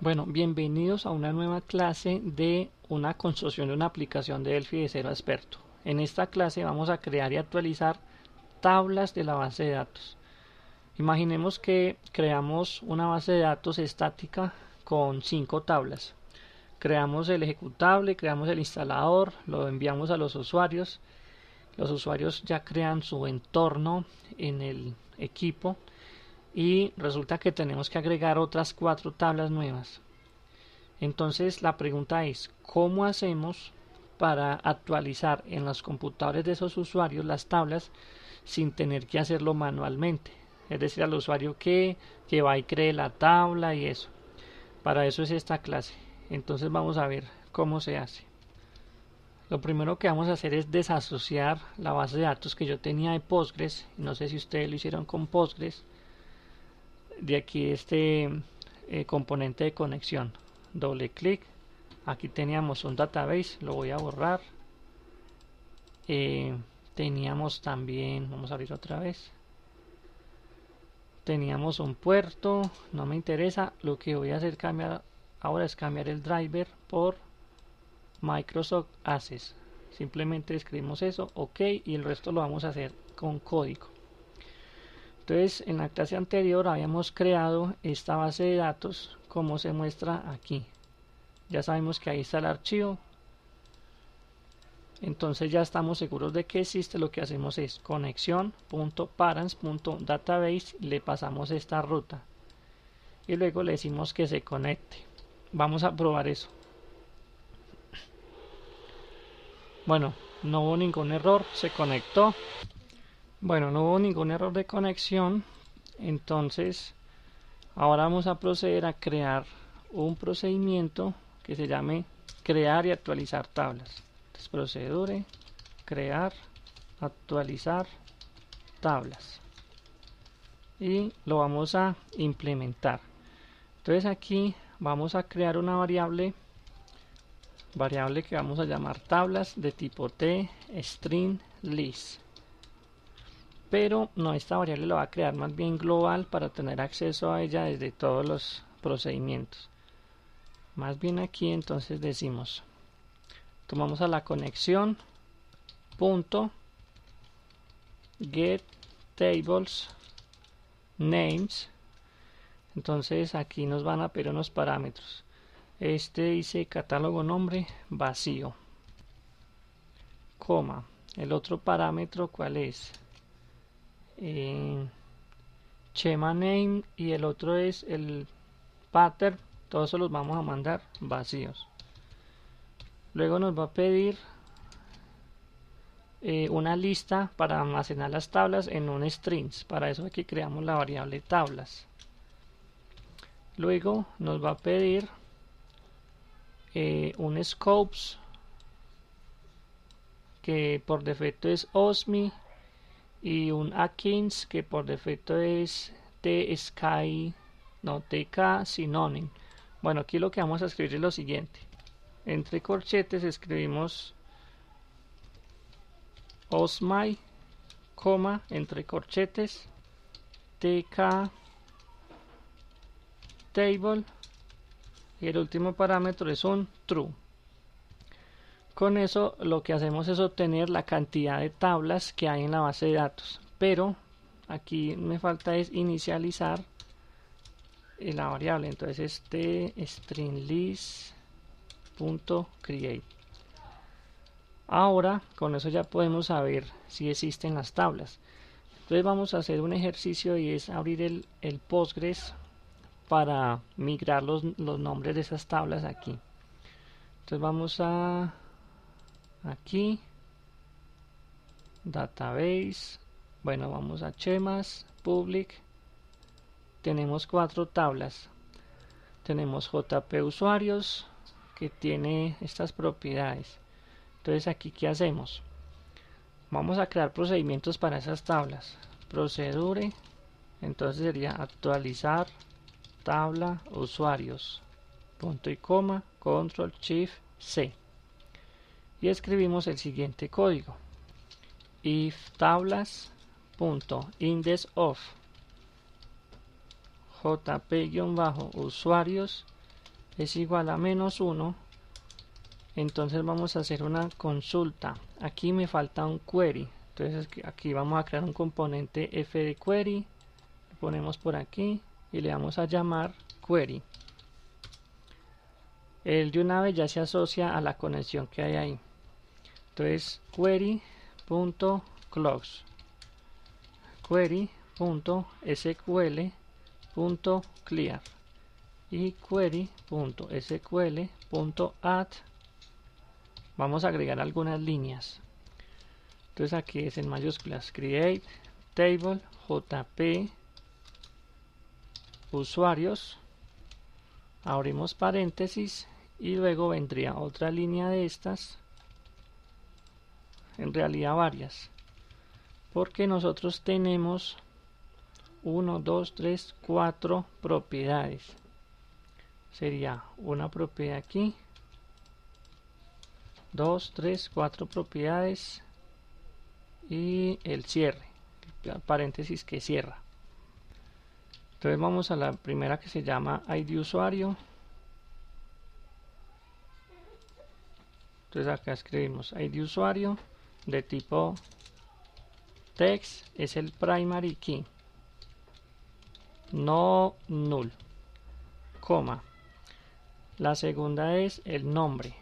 Bueno, bienvenidos a una nueva clase de una construcción de una aplicación de Delphi de cero a experto. En esta clase vamos a crear y actualizar tablas de la base de datos. Imaginemos que creamos una base de datos estática con 5 tablas. Creamos el ejecutable, creamos el instalador, lo enviamos a los usuarios. Los usuarios ya crean su entorno en el equipo y resulta que tenemos que agregar otras 4 tablas nuevas. Entonces la pregunta es, ¿cómo hacemos para actualizar en los computadores de esos usuarios las tablas sin tener que hacerlo manualmente? Es decir, al usuario que va y cree la tabla y eso. Para eso es esta clase. Entonces vamos a ver cómo se hace. Lo primero que vamos a hacer es desasociar la base de datos que yo tenía de Postgres. No sé si ustedes lo hicieron con Postgres. De aquí este componente de conexión. Doble clic. Aquí teníamos un database, lo voy a borrar. Teníamos también, vamos a abrir otra vez. Teníamos un puerto, no me interesa. Lo que voy a hacer ahora es cambiar el driver por Microsoft Access. Simplemente escribimos eso, ok, y el resto lo vamos a hacer con código. Entonces, en la clase anterior habíamos creado esta base de datos como se muestra aquí. Ya sabemos que ahí está el archivo. Entonces ya estamos seguros de que existe. Lo que hacemos es conexión.parents.database, le pasamos esta ruta y luego le decimos que se conecte. Vamos a probar eso. Bueno, no hubo ningún error, se conectó. Bueno, no hubo ningún error de conexión. Entonces ahora vamos a proceder a crear un procedimiento que se llame crear y actualizar tablas. Entonces, procedure, crear, actualizar tablas, y lo vamos a implementar. Entonces aquí vamos a crear una variable que vamos a llamar tablas de tipo t string list, pero no, esta variable la va a crear más bien global para tener acceso a ella desde todos los procedimientos. Más bien aquí entonces decimos, tomamos a la conexión punto get tables names. Entonces aquí nos van a pedir unos parámetros. Este dice catálogo nombre vacío, coma. El otro parámetro, ¿cuál es? Schema name, y el otro es el pattern. Todos los vamos a mandar vacíos. Luego nos va a pedir una lista para almacenar las tablas en un strings. Para eso aquí creamos la variable tablas. Luego nos va a pedir un scopes que por defecto es OSMI, y un Atkins que por defecto es TK Synonym. Bueno, aquí lo que vamos a escribir es lo siguiente: entre corchetes escribimos OSMI, coma, entre corchetes TK table, y el último parámetro es un true. Con eso lo que hacemos es obtener la cantidad de tablas que hay en la base de datos, pero aquí me falta es inicializar la variable. Entonces este string list.create. Ahora con eso ya podemos saber si existen las tablas. Entonces vamos a hacer un ejercicio y es abrir el Postgres para migrar los nombres de esas tablas aquí. Entonces vamos a aquí database, bueno, vamos a chemas public. Tenemos 4 tablas. Tenemos jp usuarios, que tiene estas propiedades. Entonces aquí, ¿qué hacemos? Vamos a crear procedimientos para esas tablas. Procedure, entonces sería actualizar tabla usuarios, punto y coma, control shift C, y escribimos el siguiente código: if tablas.index of jp-usuarios es igual a -1, entonces vamos a hacer una consulta. Aquí me falta un query, entonces aquí vamos a crear un componente f de query, lo ponemos por aquí y le vamos a llamar query. El de una vez ya se asocia a la conexión que hay ahí. Entonces query.clocks, query.sql.clear y query.sql.add. Vamos a agregar algunas líneas. Entonces aquí es en mayúsculas create table jp usuarios, abrimos paréntesis y luego vendría otra línea de estas, en realidad varias, porque nosotros tenemos 1, 2, 3, 4 propiedades. Sería una propiedad aquí, 2, 3, 4 propiedades y el cierre, el paréntesis que cierra. Entonces vamos a la primera que se llama ID usuario. Entonces acá escribimos ID usuario de tipo text, es el primary key, no null, coma. La segunda es el nombre,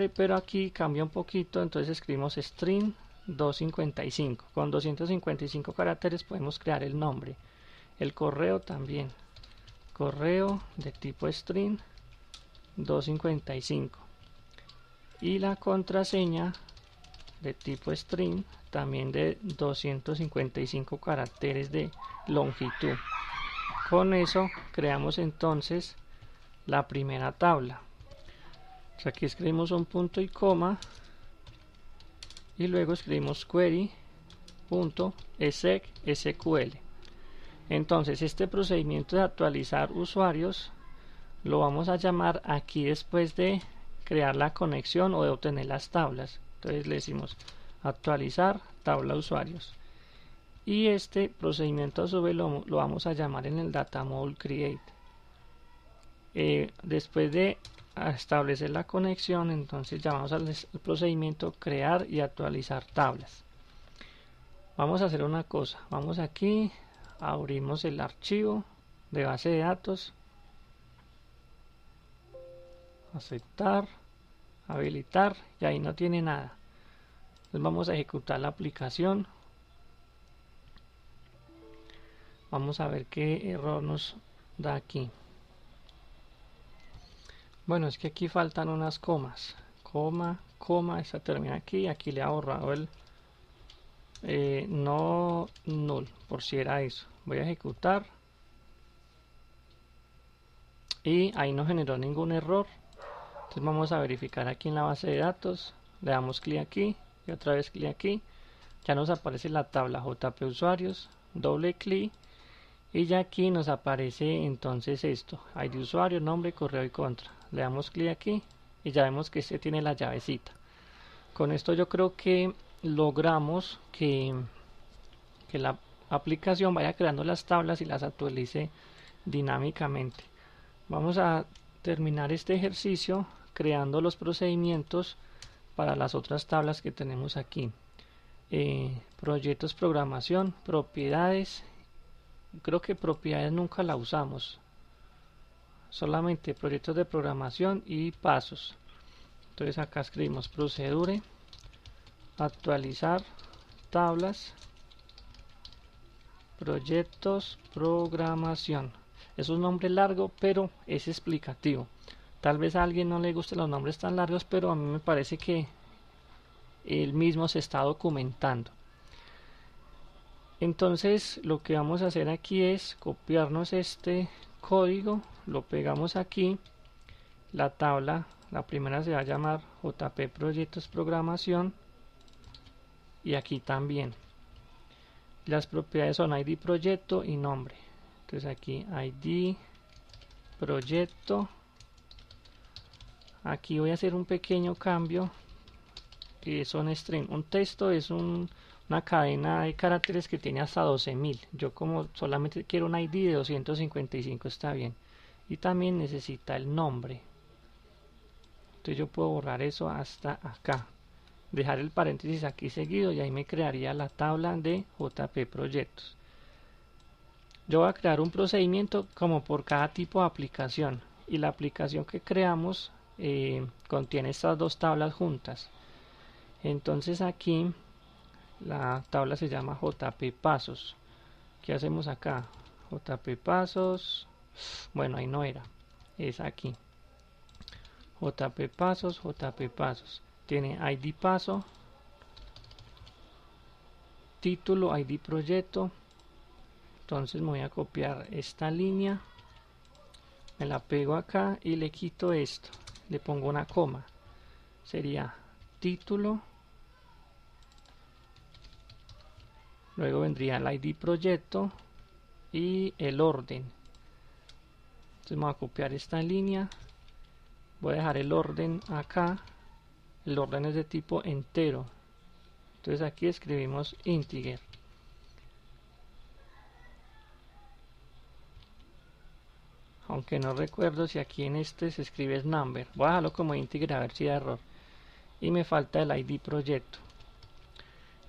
pero aquí cambia un poquito, entonces escribimos string 255. Con 255 caracteres podemos crear el nombre. El correo también, correo de tipo string 255, y la contraseña de tipo string también de 255 caracteres de longitud. Con eso creamos entonces la primera tabla. Aquí escribimos un punto y coma y luego escribimos query.exec.sql. Entonces este procedimiento de actualizar usuarios lo vamos a llamar aquí después de crear la conexión o de obtener las tablas. Entonces le decimos actualizar tabla usuarios, y este procedimiento a su vez lo vamos a llamar en el data module create. Después de establecer la conexión, entonces llamamos al procedimiento crear y actualizar tablas. Vamos a hacer una cosa, vamos aquí, abrimos el archivo de base de datos, aceptar, habilitar, y ahí no tiene nada. Entonces vamos a ejecutar la aplicación. Vamos a ver qué error nos da aquí. Bueno, es que aquí faltan unas comas, coma, coma, esta termina aquí, aquí le ha borrado el no null, por si era eso. Voy a ejecutar y ahí no generó ningún error. Entonces vamos a verificar aquí en la base de datos, le damos clic aquí y otra vez clic aquí, ya nos aparece la tabla JP usuarios, doble clic y ya aquí nos aparece entonces esto, ID usuario, nombre, correo y contra. Le damos clic aquí y ya vemos que este tiene la llavecita. Con esto yo creo que logramos que la aplicación vaya creando las tablas y las actualice dinámicamente. Vamos a terminar este ejercicio creando los procedimientos para las otras tablas que tenemos aquí. Proyectos, programación, propiedades. Creo que propiedades nunca la usamos, solamente proyectos de programación y pasos. Entonces acá escribimos procedure, actualizar tablas, proyectos, programación. Es un nombre largo, pero es explicativo. Tal vez a alguien no le gusten los nombres tan largos, pero a mí me parece que el mismo se está documentando. Entonces lo que vamos a hacer aquí es copiarnos este código, lo pegamos aquí, la tabla, la primera se va a llamar JP Proyectos Programación, y aquí también las propiedades son ID proyecto y nombre. Entonces aquí ID proyecto, aquí voy a hacer un pequeño cambio, que son string. Un texto es un una cadena de caracteres que tiene hasta 12.000. Yo como solamente quiero un ID de 255 está bien. Y también necesita el nombre. Entonces yo puedo borrar eso hasta acá. Dejar el paréntesis aquí seguido y ahí me crearía la tabla de JP Proyectos. Yo voy a crear un procedimiento como por cada tipo de aplicación. Y la aplicación que creamos contiene estas dos tablas juntas. Entonces aquí la tabla se llama JP Pasos. ¿Qué hacemos acá? JP Pasos. Bueno, ahí no era. Es aquí. JP Pasos, JP Pasos. Tiene ID paso, título, ID proyecto. Entonces me voy a copiar esta línea. Me la pego acá y le quito esto. Le pongo una coma. Sería título. Luego vendría el ID proyecto y el orden. Entonces me voy a copiar esta línea. Voy a dejar el orden acá. El orden es de tipo entero. Entonces aquí escribimos integer. Aunque no recuerdo si aquí en este se escribe number. Voy a dejarlo como integer a ver si da error. Y me falta el ID proyecto.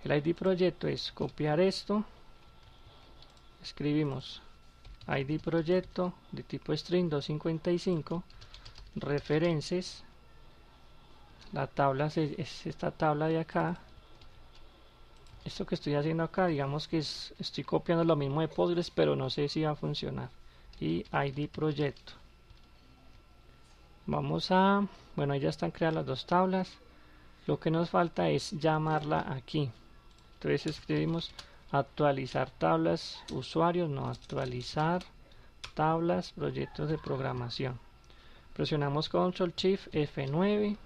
El ID proyecto es copiar esto. Escribimos ID proyecto de tipo string 255. Referencias. La tabla es esta tabla de acá. Esto que estoy haciendo acá, digamos que estoy copiando lo mismo de Postgres, pero no sé si va a funcionar. Y ID proyecto. Vamos a, bueno, ahí ya están creadas las dos tablas. Lo que nos falta es llamarla aquí. Entonces escribimos actualizar tablas usuarios, no actualizar tablas proyectos de programación. Presionamos Control Shift F9.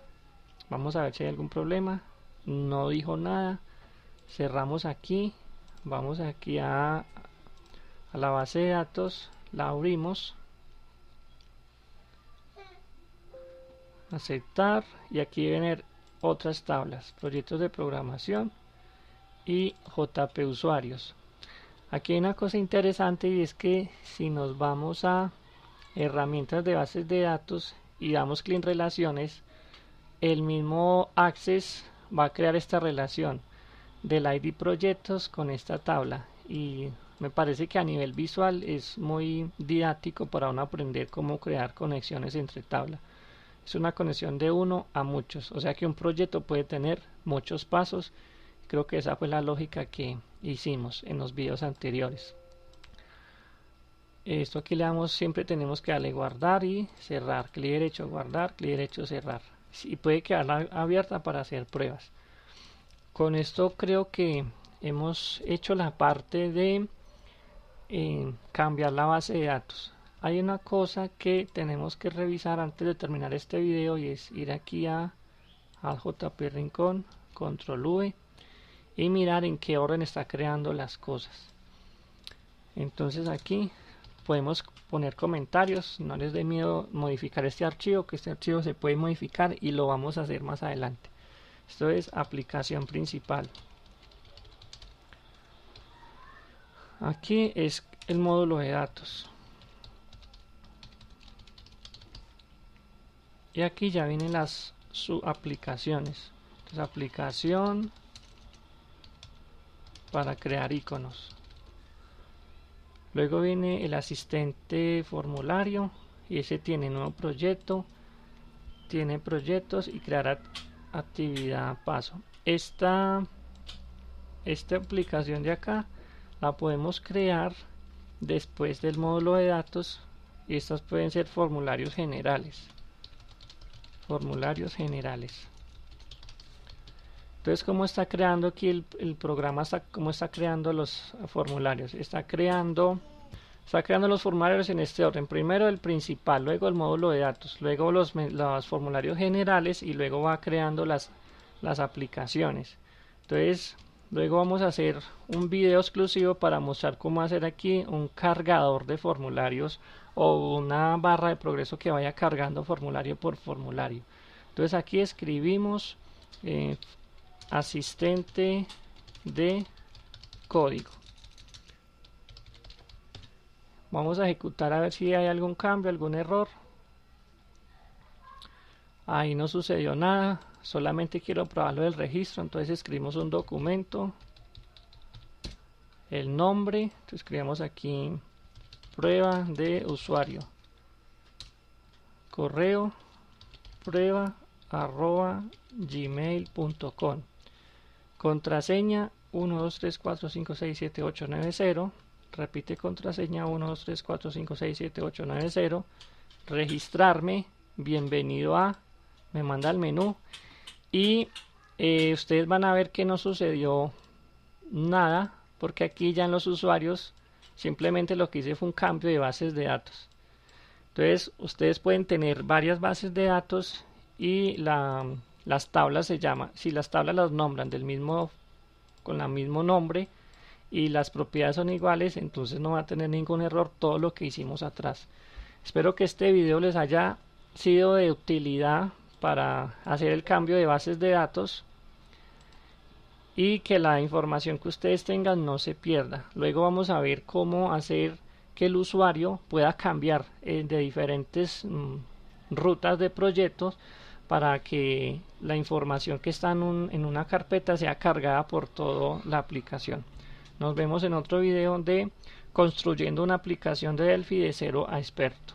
Vamos a ver si hay algún problema. No dijo nada. Cerramos aquí. Vamos aquí a la base de datos. La abrimos. Aceptar. Y aquí vienen otras tablas. Proyectos de programación y JP usuarios. Aquí hay una cosa interesante y es que si nos vamos a herramientas de bases de datos y damos clic en relaciones, el mismo Access va a crear esta relación del ID proyectos con esta tabla y me parece que a nivel visual es muy didáctico para uno aprender cómo crear conexiones entre tablas. Es una conexión de uno a muchos, o sea que un proyecto puede tener muchos pasos. Creo que esa fue la lógica que hicimos en los videos anteriores. Esto aquí le damos, siempre tenemos que darle guardar y cerrar, clic derecho guardar, clic derecho cerrar. Y puede quedar abierta para hacer pruebas. Con esto creo que hemos hecho la parte de cambiar la base de datos. Hay una cosa que tenemos que revisar antes de terminar este video y es ir aquí a JP Rincón, Control V y mirar en qué orden está creando las cosas. Entonces aquí podemos poner comentarios, no les dé miedo modificar este archivo, que este archivo se puede modificar y lo vamos a hacer más adelante. Esto es aplicación principal. Aquí es el módulo de datos. Y aquí ya vienen las subaplicaciones. Entonces aplicación para crear iconos. Luego viene el asistente formulario y ese tiene nuevo proyecto, tiene proyectos y crear actividad paso. Esta aplicación de acá la podemos crear después del módulo de datos y estas pueden ser formularios generales. Formularios generales. Entonces, ¿cómo está creando aquí el programa? ¿Cómo está creando los formularios? Está creando los formularios en este orden. Primero el principal, luego el módulo de datos, luego los formularios generales y luego va creando las aplicaciones. Entonces, luego vamos a hacer un video exclusivo para mostrar cómo hacer aquí un cargador de formularios o una barra de progreso que vaya cargando formulario por formulario. Entonces aquí escribimos asistente de código. Vamos a ejecutar a ver si hay algún cambio, algún error. Ahí no sucedió nada, solamente quiero probarlo del registro, entonces escribimos un documento, el nombre, entonces escribimos aquí prueba de usuario, correo prueba@gmail.com, contraseña 1234567890, repite contraseña 1234567890, registrarme, bienvenido a, me manda al menú y ustedes van a ver que no sucedió nada porque aquí ya en los usuarios simplemente lo que hice fue un cambio de bases de datos. Entonces ustedes pueden tener varias bases de datos y las tablas se llaman, si las tablas las nombran del mismo, con el mismo nombre y las propiedades son iguales, entonces no va a tener ningún error todo lo que hicimos atrás. Espero que este video les haya sido de utilidad para hacer el cambio de bases de datos y que la información que ustedes tengan no se pierda. Luego vamos a ver cómo hacer que el usuario pueda cambiar de diferentes rutas de proyectos para que la información que está en una carpeta sea cargada por toda la aplicación. Nos vemos en otro video de construyendo una aplicación de Delphi de cero a experto.